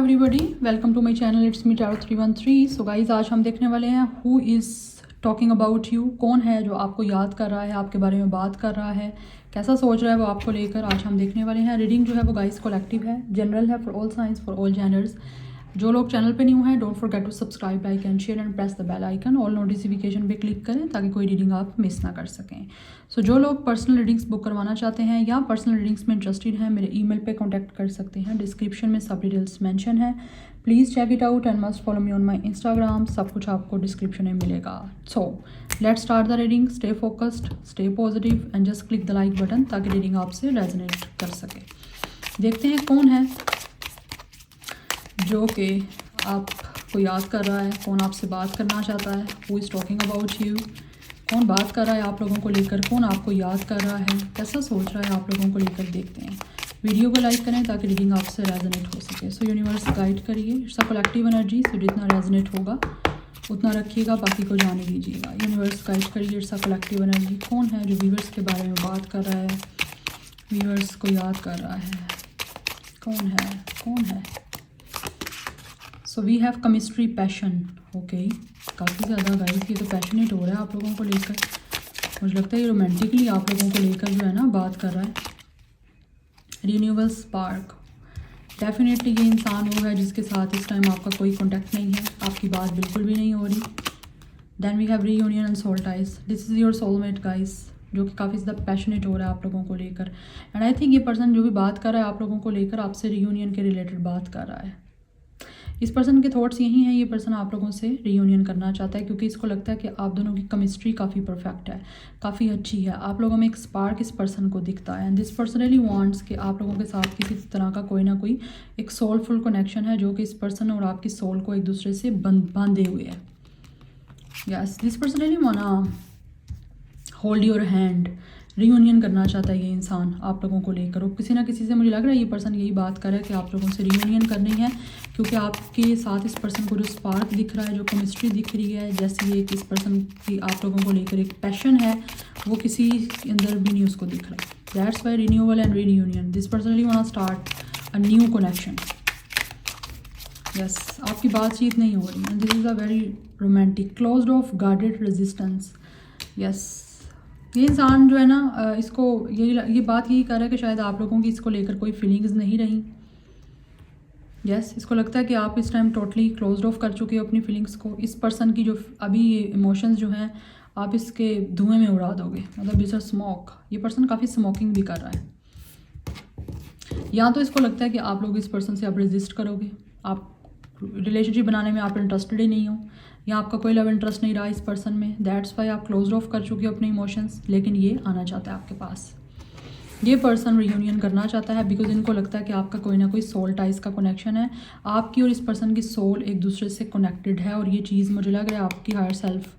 Everybody, welcome to my channel it's me tarot 313। So guys, आज हम देखने वाले हैं who is talking about you. कौन है जो आपको याद कर रहा है, आपके बारे में बात कर रहा है, कैसा सोच रहा है वो आपको लेकर। आज हम देखने वाले हैं। रीडिंग जो है वो गाइज कलेक्टिव है, जनरल है, for all signs, for all genders. जो लोग चैनल पे न्यू हैं, don't forget to subscribe, like and share and press the bell icon. All notification पे क्लिक करें ताकि कोई रीडिंग आप मिस ना कर सकें। सो जो लोग पर्सनल रीडिंग्स बुक करवाना चाहते हैं या पर्सनल रीडिंग्स में इंटरेस्टेड हैं, मेरे ईमेल पे कांटेक्ट कर सकते हैं। डिस्क्रिप्शन में सब डिटेल्स मेंशन है, please check it out and must follow me on my Instagram. सब कुछ आपको डिस्क्रिप्शन में मिलेगा। So let's start the reading. Stay focused, stay positive and just click the like button ताकि रीडिंग आपसे रेजोनेट कर सके। देखते हैं कौन है जो कि आपको याद कर रहा है, कौन आपसे बात करना चाहता है। Who is talking about you. कौन बात कर रहा है आप लोगों को लेकर, कौन आपको याद कर रहा है, कैसा सोच रहा है आप लोगों को लेकर। देखते हैं। वीडियो को लाइक करें ताकि रीडिंग आपसे रेजोनेट हो सके। सो यूनिवर्स गाइड करिए। इट्स अ कलेक्टिव एनर्जी, सो जितना रेजोनेट होगा उतना रखिएगा, बाकी को जाने दीजिएगा। यूनिवर्स गाइड करिए। It's a collective energy. कौन है जो व्यूवर्स के बारे में बात कर रहा है, व्यूवर्स को याद कर रहा है। कौन है, कौन है। So we have chemistry, passion. Okay, काफ़ी ज़्यादा गाइस ये तो पैशनेट हो रहा है आप लोगों को लेकर। मुझे लगता है ये रोमांटिकली आप लोगों को लेकर जो है ना बात कर रहा है। Renewal spark. डेफिनेटली ये इंसान वो है जिसके साथ इस टाइम आपका कोई कॉन्टैक्ट नहीं है, आपकी बात बिल्कुल भी नहीं हो रही। Then we have reunion and soul ties. This is your soulmate guys, जो कि काफ़ी ज़्यादा पैशनेट हो रहा है आप लोगों को लेकर। एंड आई थिंक ये पर्सन जो भी बात कर रहा है आप लोगों को लेकर, आपसे रीयूनियन के रिलेटेड बात कर रहा है। इस पर्सन के थॉट्स यही हैं। ये पर्सन आप लोगों से रीयूनियन करना चाहता है क्योंकि इसको लगता है कि आप दोनों की केमिस्ट्री काफ़ी परफेक्ट है, काफ़ी अच्छी है। आप लोगों में एक स्पार्क इस पर्सन को दिखता है। And this person really wants कि आप लोगों के साथ किसी तरह का कोई ना कोई एक सोलफुल कनेक्शन है जो कि इस पर्सन और आपकी सोल को एक दूसरे से बांधे हुए है। Yes, this person really वांना hold your hand. Reunion करना चाहता है ये इंसान आप लोगों को लेकर। और किसी ना किसी से मुझे लग रहा है ये पर्सन यही बात कर रहा है कि आप लोगों से रीयूनियन करनी है क्योंकि आपके साथ इस पर्सन को जो स्पार्क दिख रहा है, जो केमिस्ट्री दिख रही है, जैसे ये कि इस पर्सन की आप लोगों को लेकर एक पैशन है, वो किसी के अंदर भी नहीं उसको दिख रहा है। That's why renewal and reunion. This person really want start a new connection. Yes, आपकी बातचीत नहीं हो रही। And this is a very romantic, closed of, guarded, resistance. Yes, ये इंसान जो है ना इसको ये बात यही कर रहा है कि शायद आप लोगों की इसको लेकर कोई फीलिंग्स नहीं रही। यस, इसको लगता है कि आप इस टाइम टोटली क्लोज्ड ऑफ कर चुके हो अपनी फीलिंग्स को। इस पर्सन की जो अभी ये इमोशंस जो हैं आप इसके धुएं में उड़ा दोगे, मतलब इट्स अ स्मोक। ये पर्सन काफ़ी स्मोकिंग भी कर रहा है। या तो इसको लगता है कि आप लोग इस पर्सन से अब रेजिस्ट करोगे, आप रिलेशनशिप बनाने में आप इंटरेस्टेड ही नहीं हो, या आपका कोई लव इंटरेस्ट नहीं रहा इस पर्सन में। दैट्स वाई आप क्लोज ऑफ कर चुके हो अपने इमोशंस। लेकिन ये आना चाहता है आपके पास। ये पर्सन रियूनियन करना चाहता है बिकॉज इनको लगता है कि आपका कोई ना कोई सोल टाइज का कनेक्शन है। आपकी और इस पर्सन की सोल एक दूसरे से कनेक्टेड है। और ये चीज़ मुझे लग रहा है आपकी हायर सेल्फ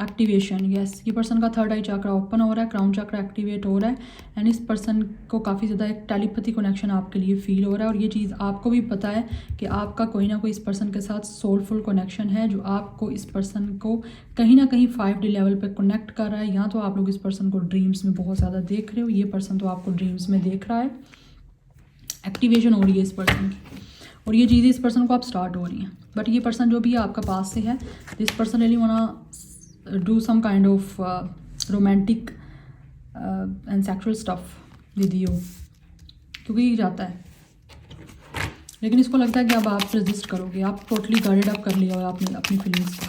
एक्टिवेशन। यस, ये पर्सन का थर्ड आई चक्रा ओपन हो रहा है, क्राउन चक्रा एक्टिवेट हो रहा है। एंड इस पर्सन को काफ़ी ज़्यादा एक टेलीपैथी कनेक्शन आपके लिए फील हो रहा है। और ये चीज़ आपको भी पता है कि आपका कोई ना कोई इस पर्सन के साथ सोलफुल कनेक्शन है जो आपको इस पर्सन को कहीं ना कहीं 5D लेवल पे कनेक्ट कर रहा है। या तो आप लोग इस पर्सन को ड्रीम्स में बहुत ज़्यादा देख रहे हो, ये पर्सन तो आपको ड्रीम्स में देख रहा है। एक्टिवेशन हो रही है इस पर्सन की, और ये चीज़ें इस पर्सन को आप स्टार्ट हो रही हैं। बट ये पर्सन जो भी है आपका पास से है, this person really wanna do some kind of romantic and sexual stuff with you, क्योंकि ये जाता है। लेकिन इसको लगता है कि अब आप रेजिस्ट करोगे, आप टोटली गार्डेड अप कर लिया हो आपने अपनी फीलिंग्स को,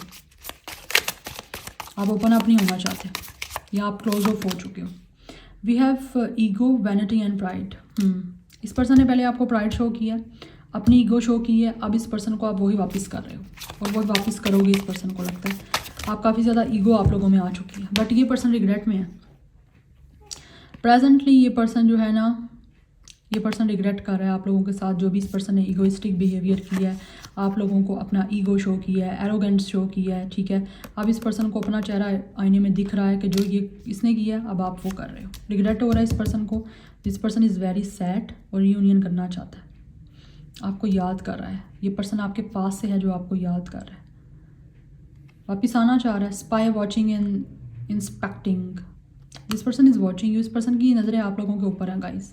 आप ओपन अप नहीं होना चाहते, या आप क्लोज ऑफ हो चुके हो। We have ego, vanity and pride. इस पर्सन ने पहले आपको प्राइड शो किया है, अपनी ईगो शो की है। अब इस पर्सन को आप वही वापस कर रहे हो और वही वापस करोगे। इस पर्सन को लगता है आप काफ़ी ज़्यादा ईगो आप लोगों में आ चुकी है। बट ये पर्सन रिग्रेट में है प्रेजेंटली। ये पर्सन जो है ना, ये पर्सन रिग्रेट कर रहा है आप लोगों के साथ जो भी इस पर्सन ने ईगोइस्टिक बिहेवियर किया है, आप लोगों को अपना ईगो शो किया है, एरोगेंस शो किया है। ठीक है, अब इस पर्सन को अपना चेहरा आईने में दिख रहा है कि जो ये इसने किया अब आप वो कर रहे हो। रिग्रेट हो रहा है इस पर्सन को। This person is very sad और रीयूनियन करना चाहता है, आपको याद कर रहा है। ये पर्सन आपके पास से है जो आपको याद कर रहा है, वापिस आना चाह रहा है। Spy, watching and inspecting. This person is watching you. इस पर्सन की नज़रें आप लोगों के ऊपर हैं गाइस।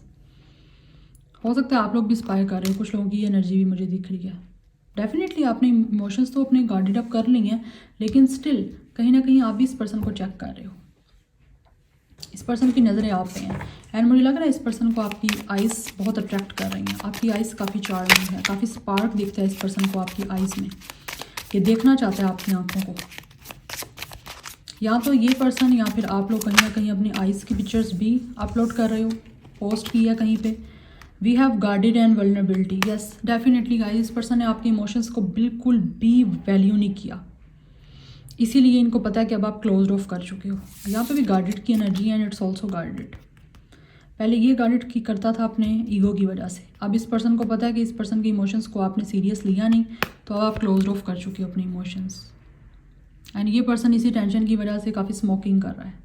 हो सकता है आप लोग भी स्पाई कर रहे हो, कुछ लोगों की एनर्जी भी मुझे दिख रही है। डेफिनेटली आपने इमोशंस तो अपने गार्डेड अप कर ली हैं, लेकिन स्टिल कहीं ना कहीं आप भी इस पर्सन को चेक कर रहे हो। इस पर्सन की नज़रें आप पे हैं एंड मुझे लग रहा है इस पर्सन को आपकी आइज़ बहुत अट्रैक्ट कर रही हैं। आपकी आइज़ काफ़ी चार्मिंग है, काफ़ी स्पार्क दिखता है इस पर्सन को आपकी आइज़ में। ये देखना चाहता है आपकी आंखों को। या तो ये पर्सन या फिर आप लोग कहीं ना कहीं अपनी आइज़ की पिक्चर्स भी अपलोड कर रहे हो, पोस्ट की है कहीं पे। We have guarded and vulnerability. Yes definitely guys, इस पर्सन ने आपके इमोशंस को बिल्कुल भी वैल्यू नहीं किया, इसीलिए इनको पता है कि अब आप क्लोज ऑफ कर चुके हो। यहाँ पे भी गार्डेड की energy and it's also guarded. पहले ये गार्डेड की करता था अपने ईगो की वजह से, अब इस पर्सन को पता है कि इस पर्सन के इमोशंस को आपने सीरियस लिया नहीं, तो अब आप क्लोज ऑफ कर चुके हो अपने इमोशंस। एंड ये पर्सन इसी टेंशन की वजह से काफ़ी स्मोकिंग कर रहा है।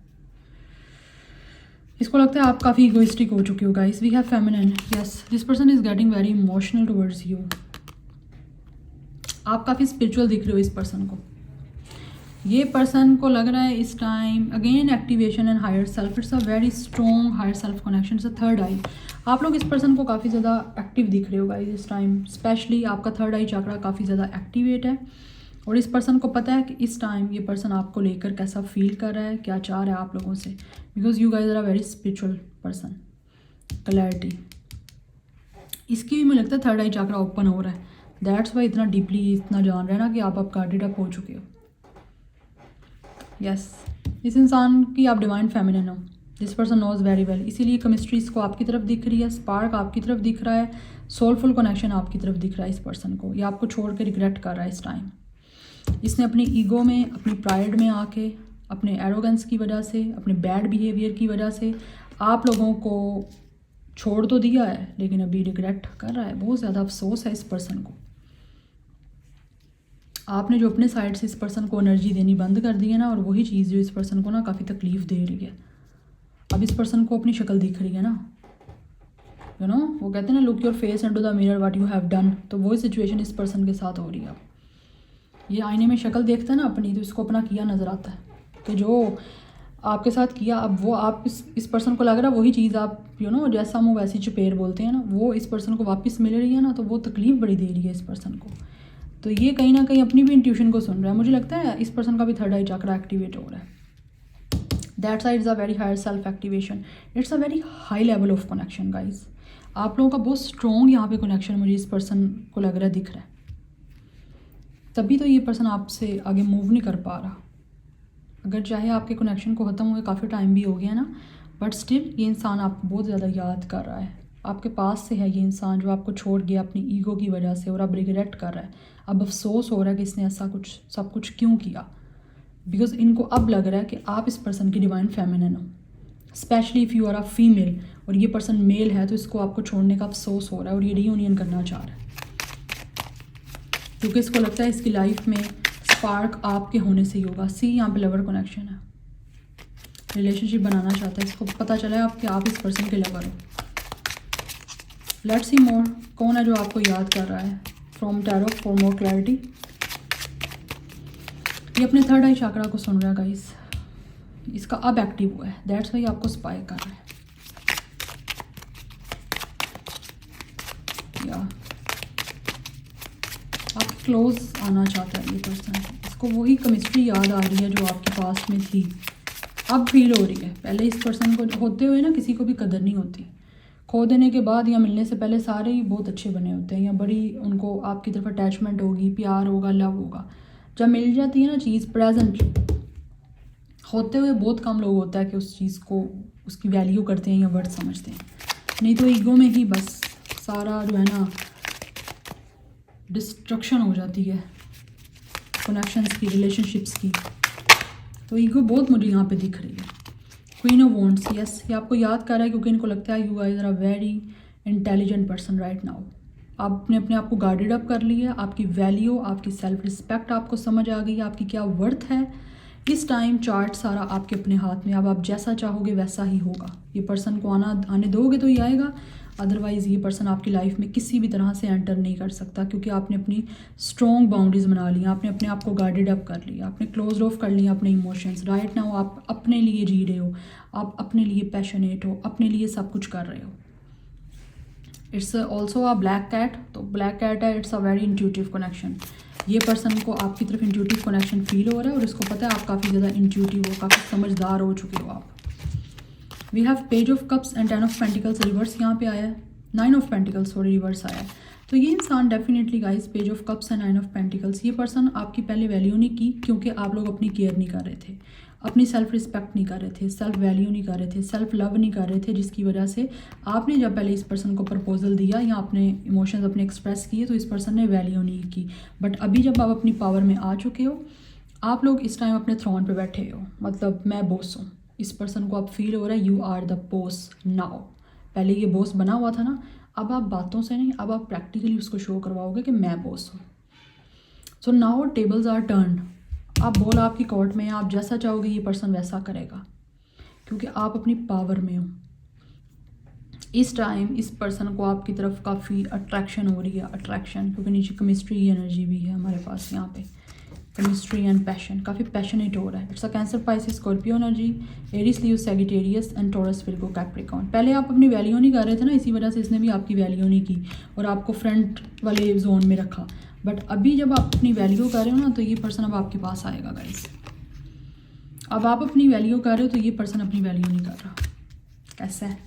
इसको लगता है आप काफ़ी इगोइस्टिक हो चुके हो guys. We have feminine. Yes, this person is getting very emotional towards you. आप काफ़ी स्पिरिचुअल दिख रहे हो इस पर्सन को। ये पर्सन को लग रहा है इस time again activation and higher self. It's a very strong higher self connection. It's a third eye. आप लोग इस पर्सन को काफ़ी ज़्यादा एक्टिव दिख रहे हो गाइस इस टाइम। स्पेशली आपका थर्ड आई चक्रा काफ़ी ज़्यादा एक्टिवेट है और इस पर्सन को पता है कि इस टाइम ये पर्सन आपको लेकर कैसा फील कर रहा है, क्या चाह रहा है आप लोगों से। Because you guys are a very spiritual person. Clarity इसकी भी मुझे लगता है थर्ड आई चक्रा ओपन हो रहा है। दैट्स वाई इतना डीपली इतना जान रहे हैं ना कि आप गार्डेड अप हो चुके हो। यस, इस इंसान की आप डिवाइन फेमिनिन हो। This person knows very well, इसीलिए केमिस्ट्री इसको आपकी तरफ दिख रही है, स्पार्क आपकी तरफ दिख रहा है, सोलफुल कनेक्शन आपकी तरफ दिख रहा है इस पर्सन को। ये आपको छोड़ के रिग्रेट कर रहा है इस टाइम। इसने अपनी ईगो में, अपनी प्राइड में आके, अपने एरोगेंस की वजह से, अपने बैड बिहेवियर की वजह से आप लोगों को छोड़ तो दिया है, लेकिन अभी रिग्रेट कर रहा है। बहुत ज़्यादा अफसोस है इस पर्सन को। आपने जो अपने साइड से इस पर्सन को एनर्जी देनी बंद कर दी है ना, और वही चीज़ जो इस पर्सन को ना काफ़ी तकलीफ दे रही है। अब इस पर्सन को अपनी शक्ल दिख रही है ना, यू नो, वो कहते हैं ना look your face into the mirror what you have done. तो वही सिचुएशन इस पर्सन के साथ हो रही है। अब ये आईने में शक्ल देखता है ना अपनी, तो इसको अपना किया नज़र आता है कि जो आपके साथ किया, अब वो आप इस पर्सन को लग रहा है वही चीज़ आप यू नो जैसा मुँह वैसी चपेर बोलते हैं ना, वो इस पर्सन को वापस मिल रही है ना, तो वो तकलीफ़ बड़ी दे रही है इस पर्सन को। तो ये कहीं ना कहीं अपनी भी इंट्यूशन को सुन रहा है। मुझे लगता है इस पर्सन का भी थर्ड आई चक्रा एक्टिवेट हो रहा है। That side is a very higher self activation. It's a very high level of connection guys. आप लोगों का बहुत स्ट्रॉन्ग यहाँ पे कनेक्शन मुझे इस पर्सन को लग रहा है, दिख रहा है। तभी तो ये पर्सन आपसे आगे मूव नहीं कर पा रहा। अगर चाहे आपके कनेक्शन को ख़त्म हुए काफ़ी टाइम भी हो गया ना, बट स्टिल ये इंसान आपको बहुत ज़्यादा याद कर रहा है। आपके पास से है ये इंसान जो आपको छोड़ गया अपनी ईगो की वजह से, और अब रिग्रेट कर रहा है। अब अफसोस हो रहा है कि इसने ऐसा कुछ सब कुछ क्यों किया। बिकॉज इनको अब लग रहा है कि आप इस पर्सन की डिवाइन फेमिनिन हो, specially if you are a female, और ये पर्सन मेल है, तो इसको आपको छोड़ने का अफसोस हो रहा है और ये रीयूनियन करना चाह रहा है। क्योंकि इसको लगता है इसकी लाइफ में स्पार्क आपके होने से ही होगा। सी यहाँ पे लवर कनेक्शन है, रिलेशनशिप बनाना चाहता है। इसको पता चला है आपके आप इस पर्सन के लवर हो। लेट्स सी मोर, कौन है जो आपको याद कर रहा है from tarot for more clarity. ये अपने थर्ड आई चक्रा को सुन रहा है गाइस। इसका अब एक्टिव हुआ है, दैट्स वाई आपको स्पाई कर रहा है। या आप क्लोज आना चाहता है ये पर्सन। इसको वही केमिस्ट्री याद आ रही है जो आपके पास में थी, अब फील हो रही है। पहले इस पर्सन को होते हुए ना किसी को भी कदर नहीं होती। खो देने के बाद या मिलने से पहले सारे ही बहुत अच्छे बने होते हैं, या बड़ी उनको आपकी तरफ अटैचमेंट होगी, प्यार होगा, लव होगा। जब मिल जाती है ना चीज़ प्रेजेंटली, होते हुए बहुत कम लोग होता है कि उस चीज़ को उसकी वैल्यू करते हैं या वर्थ समझते हैं। नहीं तो ईगो में ही बस सारा जो है ना डिस्ट्रक्शन हो जाती है कनेक्शंस की, रिलेशनशिप्स की। तो ईगो बहुत मुझे यहाँ पे दिख रही है। क्वीन ऑफ वॉन्ड्स, यस, ये आपको याद कर रहा है क्योंकि इनको लगता है you guys are a very intelligent person right now. आपने अपने आप को गार्डेड अप कर लिया, आपकी वैल्यू, आपकी सेल्फ रिस्पेक्ट आपको समझ आ गई, आपकी क्या वर्थ है। इस टाइम चार्ट सारा आपके अपने हाथ में। अब आप जैसा चाहोगे वैसा ही होगा। ये पर्सन को आने दोगे तो ही आएगा, अदरवाइज़ ये पर्सन आपकी लाइफ में किसी भी तरह से एंटर नहीं कर सकता, क्योंकि आपने अपनी स्ट्रॉन्ग बाउंड्रीज बना ली, आपने अपने आप को गार्डेड अप कर लिया, आपने क्लोज ऑफ कर लिया अपने इमोशंस। राइट नाउ आप अपने लिए जी रहे हो, आप अपने लिए पैशनेट हो, अपने लिए सब कुछ कर रहे हो। It's also a black cat, तो ब्लैक कैट है, it's a very intuitive connection. ये पर्सन को आपकी तरफ इंट्यूटिव कनेक्शन फील हो रहा है और इसको पता है आप काफ़ी ज़्यादा इंट्यूटिव हो, काफ़ी समझदार हो चुके हो आप। We have page of cups and 10 of pentacles reverse यहाँ पे आया है, 9 ऑफ पेंटिकल्स सॉरी रिवर्स आया है। तो ये इंसान definitely guys, page of cups and 9 of pentacles, ये पर्सन आपकी पहले वैल्यू नहीं की क्योंकि आप लोग अपनी केयर नहीं कर रहे थे, अपनी सेल्फ रिस्पेक्ट नहीं कर रहे थे, सेल्फ वैल्यू नहीं कर रहे थे, सेल्फ लव नहीं कर रहे थे, जिसकी वजह से आपने जब पहले इस पर्सन को प्रपोजल दिया या अपने इमोशंस अपने एक्सप्रेस किए तो इस पर्सन ने वैल्यू नहीं की। बट अभी जब आप अपनी पावर में आ चुके हो, आप लोग इस टाइम अपने थ्रोन पे बैठे हो, मतलब मैं बॉस हूँ। इस पर्सन को अब फील हो रहा है you are the boss now. पहले ये बॉस बना हुआ था ना, अब आप बातों से नहीं, अब आप प्रैक्टिकली उसको शो करवाओगे कि मैं बॉस हूँ। So now tables are turned, आप बॉल आपकी कोर्ट में है, आप जैसा चाहोगे ये पर्सन वैसा करेगा क्योंकि आप अपनी पावर में हो। इस टाइम इस पर्सन को आपकी तरफ काफ़ी अट्रैक्शन हो रही है, अट्रैक्शन, क्योंकि नीचे केमिस्ट्री एनर्जी भी है हमारे पास यहाँ पे, केमिस्ट्री एंड पैशन, काफ़ी पैशनेट हो रहा है। It's a cancer, Pisces, Scorpio energy, Aries, Leo, Sagittarius and taurus, Virgo, Capricorn. पहले आप अपनी वैल्यू नहीं कर रहे थे ना, इसी वजह से इसने भी आपकी वैल्यू नहीं की और आपको फ्रंट वाले जोन में रखा। बट अभी जब आप अपनी वैल्यू कर रहे हो ना, तो ये पर्सन अब आपके पास आएगा गाइस। अब आप अपनी वैल्यू कर रहे हो तो ये पर्सन अपनी वैल्यू नहीं कर रहा। कैसा है,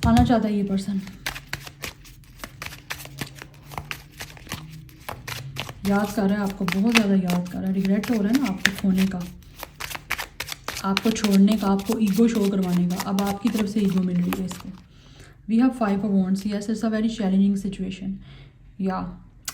आना चाहता है ये पर्सन, याद कर रहा है आपको, बहुत ज़्यादा याद कर रहा है, रिग्रेट हो रहा है ना आपको खोने का, आपको छोड़ने का, आपको ईगो शो करवाने का। अब आपकी तरफ से ईगो मिल रही है इसको। We have 5 of wands, yes it's a very challenging situation. या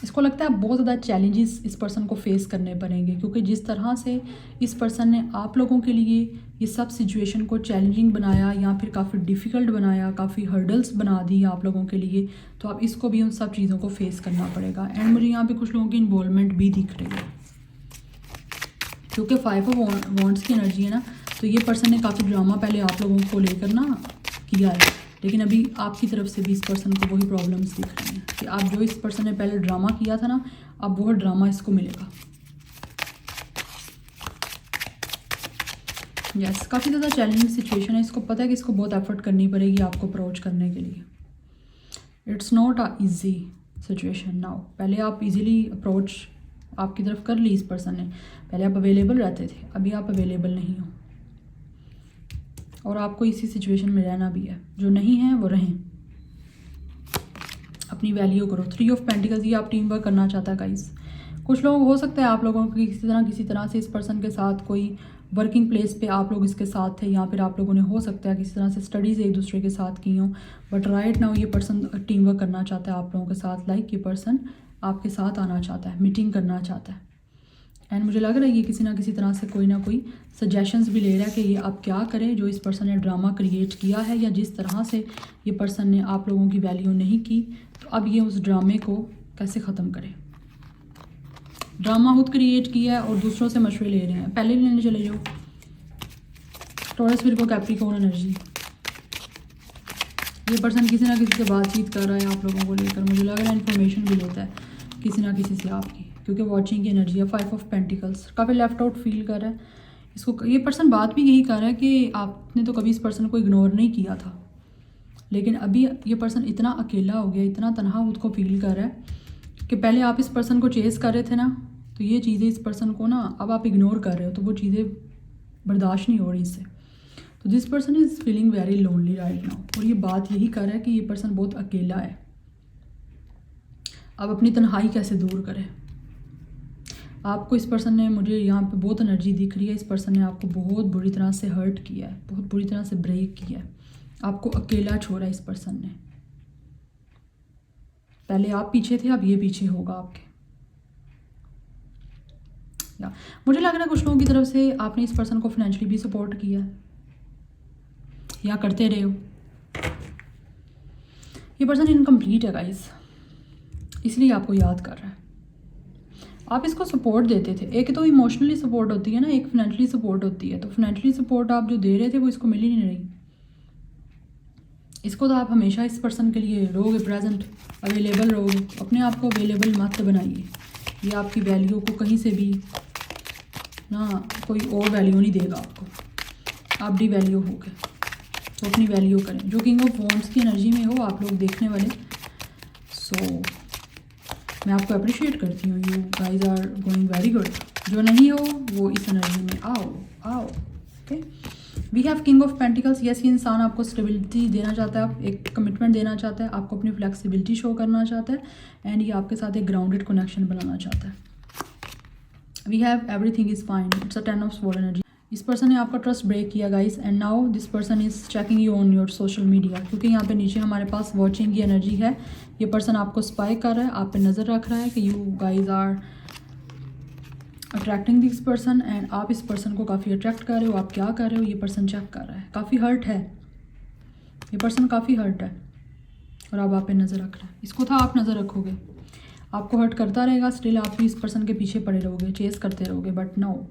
इसको लगता है बहुत ज़्यादा चैलेंजेस इस पर्सन को फेस करने पड़ेंगे क्योंकि जिस तरह से इस पर्सन ने आप लोगों के लिए ये सब सिचुएशन को चैलेंजिंग बनाया या फिर काफ़ी डिफ़िकल्ट बनाया, काफ़ी हर्डल्स बना दी आप लोगों के लिए, तो अब इसको भी उन सब चीज़ों को फेस करना पड़ेगा। एंड मुझे यहाँ पे कुछ लोगों की इन्वॉल्वमेंट भी दिख रही है क्योंकि 5 ऑफ वॉन्ड्स की एनर्जी है ना, तो ये पर्सन ने काफ़ी ड्रामा पहले आप लोगों को लेकर ना किया है, लेकिन अभी आपकी तरफ से भी इस पर्सन को वही प्रॉब्लम्स दिख रही हैं कि आप जो इस पर्सन ने पहले ड्रामा किया था ना, अब वो ड्रामा इसको मिलेगा। यस, काफ़ी ज़्यादा चैलेंजिंग सिचुएशन है, इसको पता है कि इसको बहुत एफर्ट करनी पड़ेगी आपको अप्रोच करने के लिए। It's not a easy situation now. पहले आप इजीली अप्रोच आपकी तरफ कर ली इस पर्सन ने, पहले आप अवेलेबल रहते थे, अभी आप अवेलेबल नहीं हो और आपको इसी सिचुएशन में रहना भी है। जो नहीं है वो रहें, अपनी वैल्यू करो। 3 ऑफ पेंटिकल्स, ये आप टीम वर्क करना चाहता है गाइस। कुछ लोग हो सकता है आप लोगों को किसी तरह से इस पर्सन के साथ कोई वर्किंग प्लेस पे आप लोग इसके साथ थे या फिर आप लोगों ने हो सकता है किसी तरह से स्टडीज़ एक दूसरे के साथ की हों, बट राइट नाउ ये पर्सन टीम वर्क करना चाहता है आप लोगों के साथ। लाइक ये पर्सन आपके साथ आना चाहता है, मीटिंग करना चाहता है। एंड मुझे लग रहा है ये किसी ना किसी तरह से कोई ना कोई सजेशंस भी ले रहा है कि ये आप क्या करें जो इस पर्सन ने ड्रामा क्रिएट किया है, या जिस तरह से ये पर्सन ने आप लोगों की वैल्यू नहीं की, तो अब ये उस ड्रामे को कैसे ख़त्म करे। ड्रामा खुद क्रिएट किया है और दूसरों से मशवरे ले रहे हैं, पहले लेने चले जाओ। टॉरस, विर्गो, कैप्रिकॉर्न एनर्जी, ये पर्सन किसी ना किसी से बातचीत कर रहा है आप लोगों को लेकर, मुझे लग रहा है इन्फॉर्मेशन भी लेता है किसी ना किसी से आपकी, क्योंकि वॉचिंग की एनर्जी है। 5 ऑफ पेंटिकल्स, काफ़ी लेफ्ट आउट फील कर रहा है इसको। ये पर्सन बात भी यही कर रहा है कि आपने तो कभी इस पर्सन को इग्नोर नहीं किया था, लेकिन अभी ये पर्सन इतना अकेला हो गया, इतना तनहा खुद को फील कर रहा है कि पहले आप इस पर्सन को चेस कर रहे थे ना, तो ये चीज़ें इस पर्सन को ना अब आप इग्नोर कर रहे हो, तो वो चीज़ें बर्दाश्त नहीं हो रही इससे। तो this person is feeling very lonely right now, और ये बात यही कर रहा है कि ये पर्सन बहुत अकेला है। अब अपनी तन्हाई कैसे दूर करें। आपको इस पर्सन ने, मुझे यहाँ पे बहुत एनर्जी दिख रही है, इस पर्सन ने आपको बहुत बुरी तरह से हर्ट किया है, बहुत बुरी तरह से ब्रेक किया है, आपको अकेला छोड़ा इस पर्सन ने। पहले आप पीछे थे, अब ये पीछे होगा आपके। या मुझे लग रहा है कुछ लोगों की तरफ से आपने इस पर्सन को फाइनेंशियली भी सपोर्ट किया है या करते रहे हो। ये पर्सन इनकम्प्लीट है गाइस, इसलिए आपको याद कर रहा है। आप इसको सपोर्ट देते थे, एक तो इमोशनली सपोर्ट होती है ना, एक फाइनेंशियली सपोर्ट होती है। तो फाइनेंशियली सपोर्ट आप जो दे रहे थे वो इसको मिल ही नहीं रही। इसको तो आप हमेशा इस पर्सन के लिए रहोगे, प्रेजेंट अवेलेबल रहोगे, अपने आप को अवेलेबल मत बनाइए। ये आपकी वैल्यू को कहीं से भी ना कोई और वैल्यू नहीं देगा आपको, आप डी वैल्यू हो गए। तो अपनी वैल्यू करें। जो किंग ऑफ वॉन्ड्स की एनर्जी में हो आप लोग देखने वाले, सो मैं आपको अप्रिशिएट करती हूँ। You guys are going very good. जो नहीं हो वो इस एनर्जी में आओ। Okay, we have king of pentacles. Yes, ये इंसान आपको स्टेबिलिटी देना चाहता है, आप एक कमिटमेंट देना चाहता है, आपको अपनी फ्लेक्सिबिलिटी शो करना चाहता है, एंड ये आपके साथ एक ग्राउंडेड कनेक्शन बनाना चाहता है। We have everything is fine, it's a 10 of sword energy. इस पर्सन ने आपका ट्रस्ट ब्रेक किया guys, and now this person is checking you on your social media, क्योंकि यहाँ पे नीचे हमारे पास वॉचिंग की एनर्जी है। ये पर्सन आपको स्पाई कर रहा है, आप पे नज़र रख रहा है कि you guys are attracting this person, and आप इस पर्सन को काफ़ी अट्रैक्ट कर रहे हो। आप क्या कर रहे हो, ये पर्सन चेक कर रहा है, काफ़ी हर्ट है ये पर्सन, काफ़ी हर्ट है, और अब आप पे नज़र रख रहा है। इसको था आप नज़र रखोगे, आपको हर्ट करता रहेगा, स्टिल आप भी इस पर्सन के पीछे पड़े रहोगे, चेस करते रहोगे, बट नो,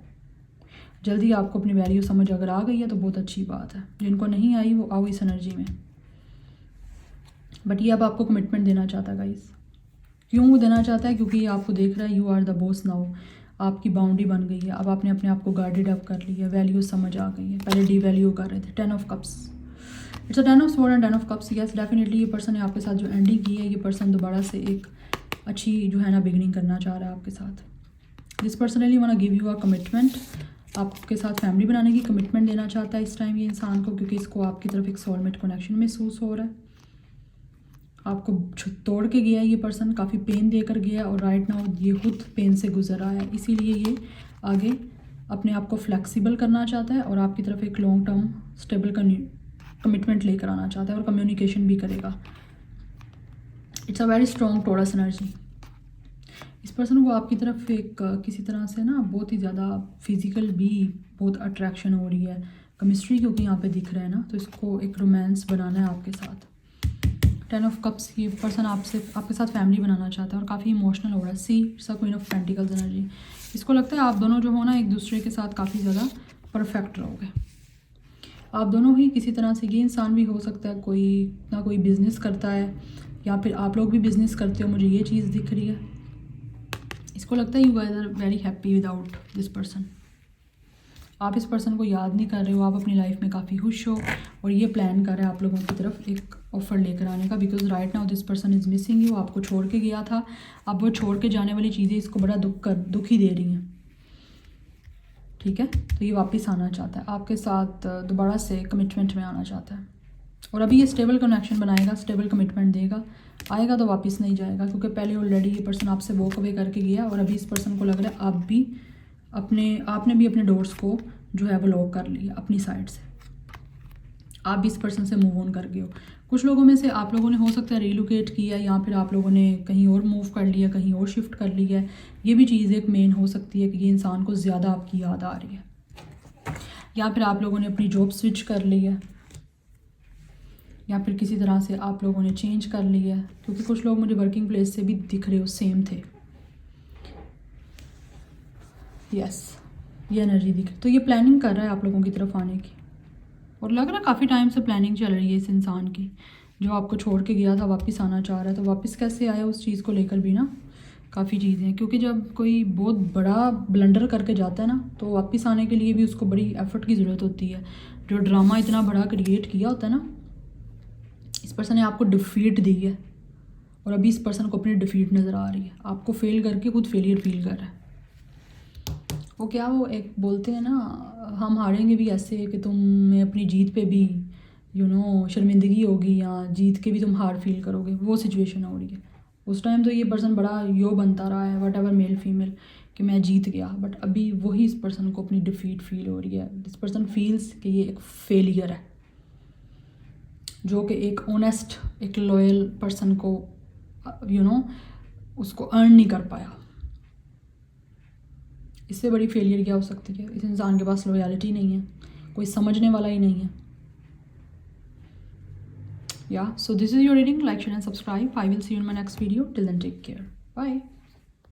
जल्दी आपको अपनी वैल्यू समझ अगर आ गई है तो बहुत अच्छी बात है। जिनको नहीं आई वो आओ इस एनर्जी में। बट ये अब आपको कमिटमेंट देना चाहता है गाइस। क्यों वो देना चाहता है? क्योंकि ये आपको देख रहा है, you are the boss now, आपकी बाउंड्री बन गई है, अब आपने अपने आप को गार्डेड अप कर लिया, वैल्यू समझ आ गई है। पहले डी वैल्यू कर रहे थे। 10 of cups, it's a 10 of sword and 10 of cups. Yes, definitely ये पर्सन ने आपके साथ जो एंडिंग की है, ये पर्सन दोबारा से एक अच्छी जो है ना बिगनिंग करना चाह रहा है आपके साथ। This personally want give you a commitment, आपके साथ फैमिली बनाने की कमिटमेंट देना चाहता है इस टाइम ये इंसान को, क्योंकि इसको आपकी तरफ एक सोलमेट कनेक्शन महसूस हो रहा है। आपको तोड़ के गया है ये पर्सन, काफ़ी पेन देकर गया है, और राइट नाउ ये खुद पेन से गुजर रहा है, इसीलिए ये आगे अपने आप को फ्लेक्सिबल करना चाहता है और आपकी तरफ एक लॉन्ग टर्म स्टेबल कमिटमेंट लेकर आना चाहता है, और कम्युनिकेशन भी करेगा। It's a very strong taurus energy. इस पर्सन को आपकी तरफ एक किसी तरह से ना बहुत ही ज़्यादा फिजिकल भी बहुत अट्रैक्शन हो रही है, केमिस्ट्री क्योंकि यहाँ पे दिख रहा है ना, तो इसको एक रोमांस बनाना है आपके साथ। 10 ऑफ कप्स, ये पर्सन आपके साथ फैमिली बनाना चाहता है और काफ़ी इमोशनल हो रहा है। See, it's a queen of pentacles energy. इसको लगता है आप दोनों जो हो ना एक दूसरे के साथ काफ़ी ज़्यादा परफेक्ट रहोगे। आप दोनों ही किसी तरह से, ये इंसान भी हो सकता है कोई ना कोई बिज़नेस करता है, या फिर आप लोग भी बिज़नेस करते हो, मुझे ये चीज़ दिख रही है। इसको लगता है you guys are very happy without this person. आप इस पर्सन को याद नहीं कर रहे हो, आप अपनी लाइफ में काफ़ी खुश हो, और ये प्लान कर रहे हैं आप लोगों की तरफ एक ऑफ़र लेकर आने का, because right now this person is missing you. आपको छोड़ के गया था, अब वो छोड़ के जाने वाली चीज़ें इसको बड़ा दुख ही दे रही हैं, ठीक है। तो ये वापस आना चाहता है आपके साथ, दोबारा से कमिटमेंट में आना चाहता है, और अभी ये स्टेबल कनेक्शन बनाएगा, स्टेबल कमिटमेंट देगा, आएगा तो वापस नहीं जाएगा, क्योंकि पहले ऑलरेडी ये पर्सन आपसे वॉक अवे करके गया, और अभी इस पर्सन को लग रहा है आपने भी अपने डोर्स को जो है वो लॉक कर लिया अपनी साइड से, आप भी इस पर्सन से मूव ऑन कर गए हो। कुछ लोगों में से आप लोगों ने हो सकता है रिलोकेट किया, या फिर आप लोगों ने कहीं और मूव कर लिया, कहीं और शिफ्ट कर लिया है। ये भी चीज़ एक मेन हो सकती है कि ये इंसान को ज़्यादा आपकी याद आ रही है, या फिर आप लोगों ने अपनी जॉब स्विच कर ली है, या फिर किसी तरह से आप लोगों ने चेंज कर लिया है, क्योंकि कुछ लोग मुझे वर्किंग प्लेस से भी दिख रहे हो सेम थे। यस, ये एनर्जी दिख रही, तो ये प्लानिंग कर रहा है आप लोगों की तरफ आने की, और लग रहा है काफ़ी टाइम से प्लानिंग चल रही है इस इंसान की, जो आपको छोड़ के गया था वापस आना चाह रहा है। तो वापस कैसे आया उस चीज़ को लेकर भी ना काफ़ी चीज़ें हैं, क्योंकि जब कोई बहुत बड़ा ब्लंडर करके जाता है ना, तो वापस आने के लिए भी उसको बड़ी एफर्ट की ज़रूरत होती है। जो ड्रामा इतना बड़ा क्रिएट किया होता है ना, इस पर्सन ने आपको डिफीट दी है, और अभी इस पर्सन को अपनी डिफीट नज़र आ रही है, आपको फेल करके खुद फेलियर फील कर रहा है। वो क्या, वो एक बोलते हैं ना, हम हारेंगे भी ऐसे कि तुम्हें अपनी जीत पे भी शर्मिंदगी होगी, या जीत के भी तुम हार फील करोगे, वो सिचुएशन हो रही है। उस टाइम तो ये पर्सन बड़ा यो बनता रहा है, वट एवर मेल फीमेल, कि मैं जीत गया, बट अभी वही इस पर्सन को अपनी डिफीट फील हो रही है। दिस पर्सन फील्स कि ये एक फेलियर है, जो कि एक ऑनेस्ट, एक लॉयल पर्सन को उसको अर्न नहीं कर पाया। इससे बड़ी फेलियर क्या हो सकती है? इस इंसान के पास लॉयलिटी नहीं है, कोई समझने वाला ही नहीं है। Yeah, so this is your reading. Like, share and subscribe. I will see you in my next video. Till then, take care. Bye.